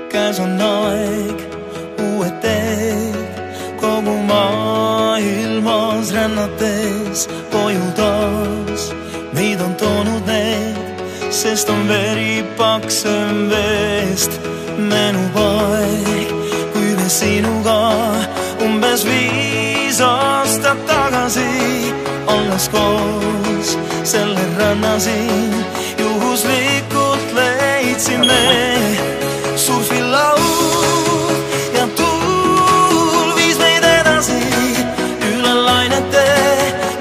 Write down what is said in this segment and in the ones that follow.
Käes on aeg, uued teed, kogu maailmas rännates koju taas. Meid on toonud need, sest on veri paksem veest. Meenub aeg, kui me sinuga umbes 5 aastat tagasi olles koos sellel rannasin juhuslikult leidsime surfilaud ja tuul viis meid edasi üle lainete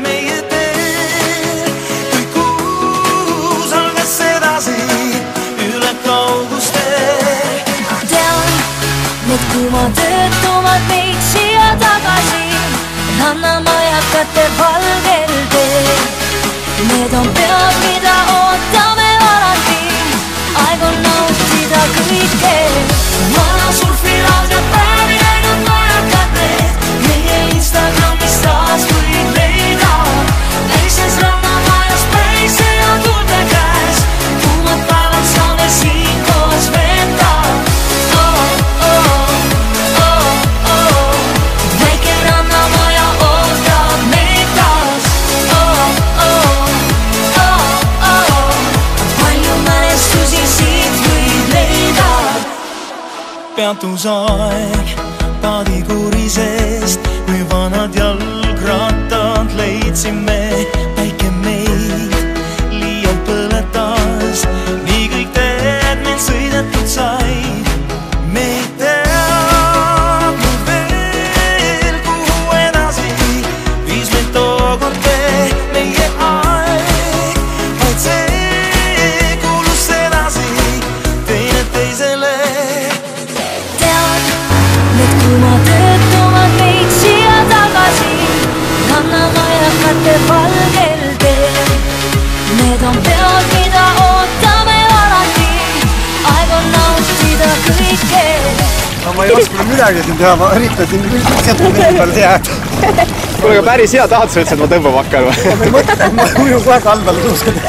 meie tee. Kui kuus algas edasi üle kauguste. Tean, need kuumad ööd toovad meid siia tagasi rannamajakate valgel teel. Need on pead, mida ootame alati. Aeg on nautida kõike. Vana surfilaud ja päevi läinud majakad need. Meie Instagramis taas võid leida. Väikses rannamajas päise ja tuulte käes. Kuumad päevad saame siin koos veeta. Väike rannamaja ootab meid taas. Palju mälestusi siit võid leida. Peatusaeg paadikuuri seest, kui vanad jalgrattad leidsime. Päike meid liialt põletas, nii kõik teed meil sõidetud said. Me ei teadnud veel, kuhu edasi viis meid tookord tee. Meie aeg, vaid see kuulus edasi teine teisele. Tean, need kuumad ööd toovad meid siia tagasi rannamajakate valgel teel. Need on pead, mida ootame alati. Aeg on nautida kõike. No ma ei oska midagi siin teha, ma üritasin lihtsalt peal teha. Kuule, aga päris hea, tahad sa üldse, et ma tõmbama hakkan või? Ma ei mõtle, ma ujun kohe kaldale suuskada.